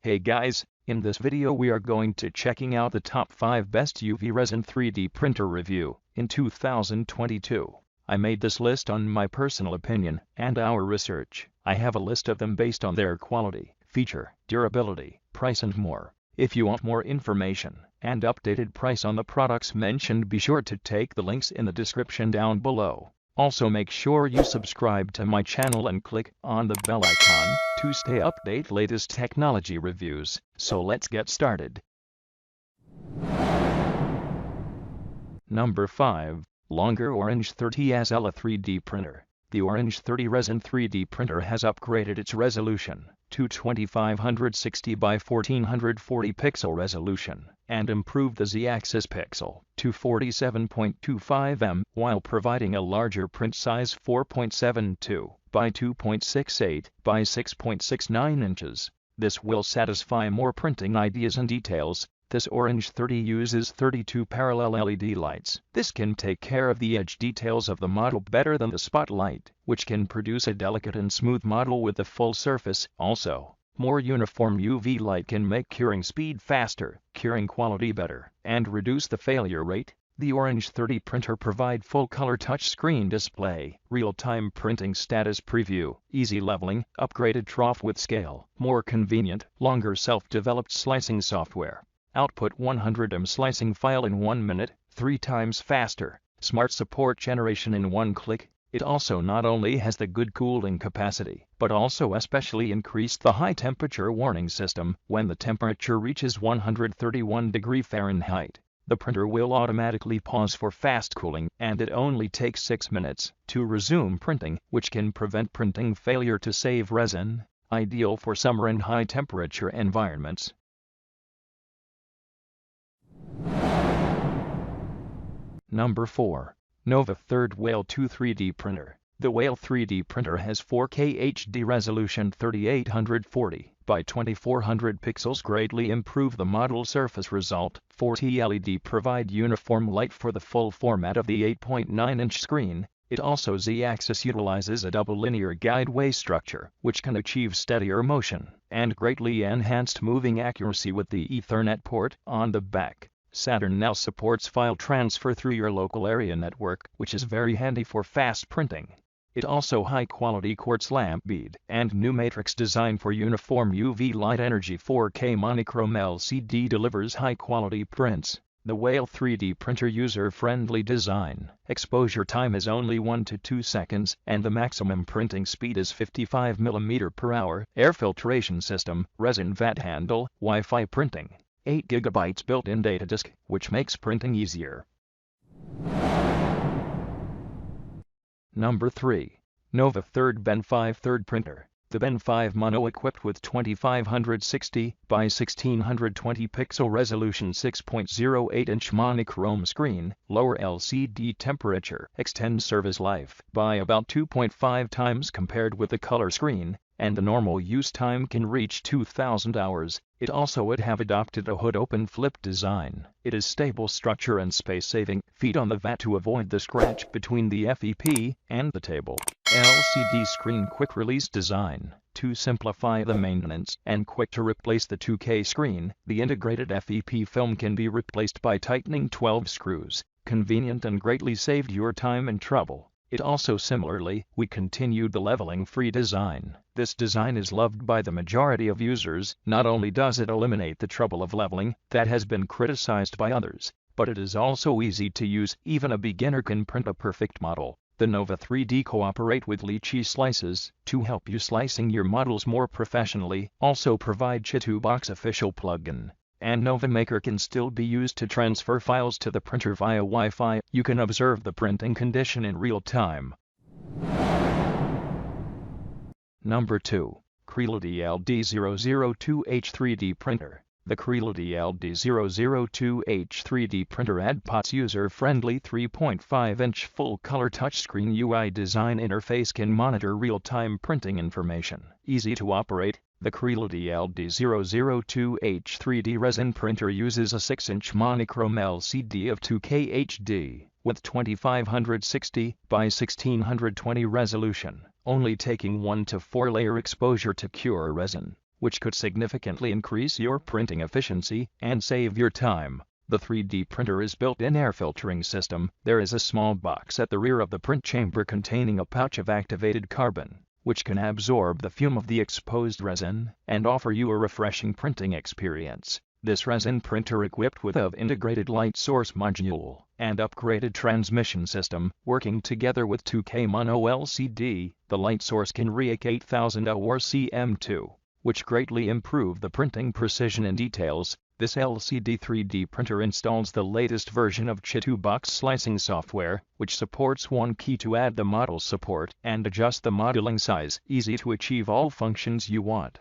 Hey guys, in this video we are going to checking out the top 5 best UV resin 3D printer review in 2022. I made this list on my personal opinion and our research. I have a list of them based on their quality, feature, durability, price and more. If you want more information and updated price on the products mentioned, be sure to take the links in the description down below. Also make sure you subscribe to my channel and click on the bell icon to stay updated latest technology reviews. So let's get started. Number 5. Longer Orange 30 SL 3D Printer. The Orange 30 Resin 3D printer has upgraded its resolution to 2560 by 1440 pixel resolution and improved the Z-axis pixel to 47.25 m while providing a larger print size 4.72 by 2.68 by 6.69 inches. This will satisfy more printing ideas and details. This Orange 30 uses 32 parallel LED lights. This can take care of the edge details of the model better than the spotlight, which can produce a delicate and smooth model with a full surface. Also, more uniform UV light can make curing speed faster, curing quality better, and reduce the failure rate. The Orange 30 printer provide full-color touchscreen display, real-time printing status preview, easy leveling, upgraded trough with scale, more convenient, longer self-developed slicing software. Output 100 m slicing file in 1 minute, 3 times faster. Smart support generation in 1 click. It also not only has the good cooling capacity, but also especially increased the high temperature warning system. When the temperature reaches 131 degree Fahrenheit, the printer will automatically pause for fast cooling, and it only takes 6 minutes to resume printing, which can prevent printing failure to save resin. Ideal for summer and high temperature environments. Number 4. Nova Third Whale 2 3D Printer. The Whale 3D printer has 4K HD resolution 3840 by 2400 pixels, greatly improve the model surface result. 40 LED provide uniform light for the full format of the 8.9-inch screen. It also Z-axis utilizes a double linear guideway structure, which can achieve steadier motion and greatly enhanced moving accuracy with the Ethernet port on the back. Saturn now supports file transfer through your local area network, which is very handy for fast printing. It also high-quality quartz lamp bead and new matrix design for uniform UV light energy. 4K monochrome LCD delivers high-quality prints. The Whale 3D printer user-friendly design. Exposure time is only 1 to 2 seconds, and the maximum printing speed is 55 mm/h. Air filtration system, resin vat handle, Wi-Fi printing. 8 GB built-in data disk, which makes printing easier. Number 3. Nova Third Ben 5 Third Printer. The Ben 5 Mono equipped with 2560 by 1620 pixel resolution 6.08-inch monochrome screen, lower LCD temperature, extends service life by about 2.5 times compared with the color screen, and the normal use time can reach 2,000 hours. It also would have adopted a hood open flip design. It is stable structure and space saving. Feet on the vat to avoid the scratch between the FEP and the table. LCD screen quick release design to simplify the maintenance and quick to replace the 2K screen. The integrated FEP film can be replaced by tightening 12 screws. Convenient and greatly saved your time and trouble. It also similarly, we continued the leveling-free design. This design is loved by the majority of users. Not only does it eliminate the trouble of leveling that has been criticized by others, but it is also easy to use. Even a beginner can print a perfect model. The Nova 3D cooperate with Lychee Slices to help you slicing your models more professionally. Also provide Chitubox official plugin. And Nova Maker can still be used to transfer files to the printer via Wi-Fi. You can observe the printing condition in real time. Number 2. Creality LD002H 3D Printer. The Creality LD002H 3D printer adds user-friendly 3.5-inch full-color touchscreen UI design interface, can monitor real-time printing information. Easy to operate. The Creality LD002H 3D resin printer uses a 6-inch monochrome LCD of 2K HD with 2560 by 1620 resolution, only taking 1 to 4 layer exposure to cure resin. which could significantly increase your printing efficiency and save your time. The 3D printer is built in air filtering system. There is a small box at the rear of the print chamber containing a pouch of activated carbon, which can absorb the fume of the exposed resin and offer you a refreshing printing experience. This resin printer equipped with an integrated light source module and upgraded transmission system, working together with 2K mono LCD, the light source can reach 8000 or cm2, which greatly improve the printing precision and details. This LCD 3D printer installs the latest version of GADGET box slicing software, which supports one key to add the model support and adjust the modeling size, easy to achieve all functions you want.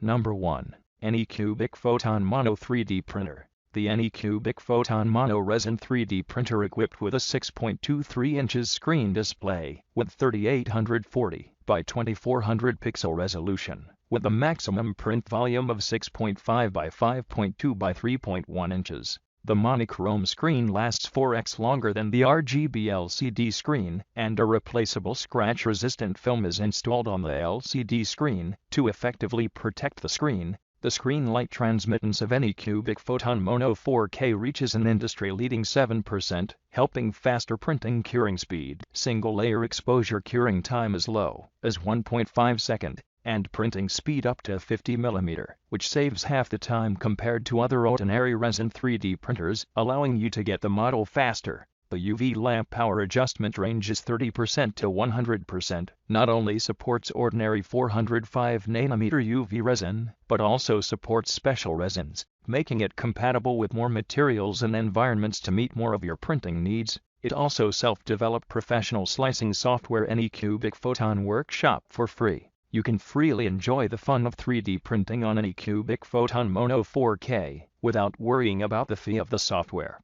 Number 1. Anycubic Photon Mono 3D Printer. The Anycubic Photon Mono Resin 3D printer equipped with a 6.23 inches screen display with 3840 by 2400 pixel resolution, with a maximum print volume of 6.5 by 5.2 by 3.1 inches. The monochrome screen lasts 4x longer than the RGB LCD screen, and a replaceable scratch-resistant film is installed on the LCD screen to effectively protect the screen. The screen light transmittance of Anycubic Photon Mono 4K reaches an industry-leading 7%, helping faster printing curing speed. Single-layer exposure curing time is low, as 1.5 second, and printing speed up to 50 mm, which saves half the time compared to other ordinary resin 3D printers, allowing you to get the model faster. The UV lamp power adjustment range is 30% to 100%, not only supports ordinary 405 nm UV resin, but also supports special resins, making it compatible with more materials and environments to meet more of your printing needs. It also self-developed professional slicing software Anycubic Photon Workshop for free. You can freely enjoy the fun of 3D printing on Anycubic Photon Mono 4K, without worrying about the fee of the software.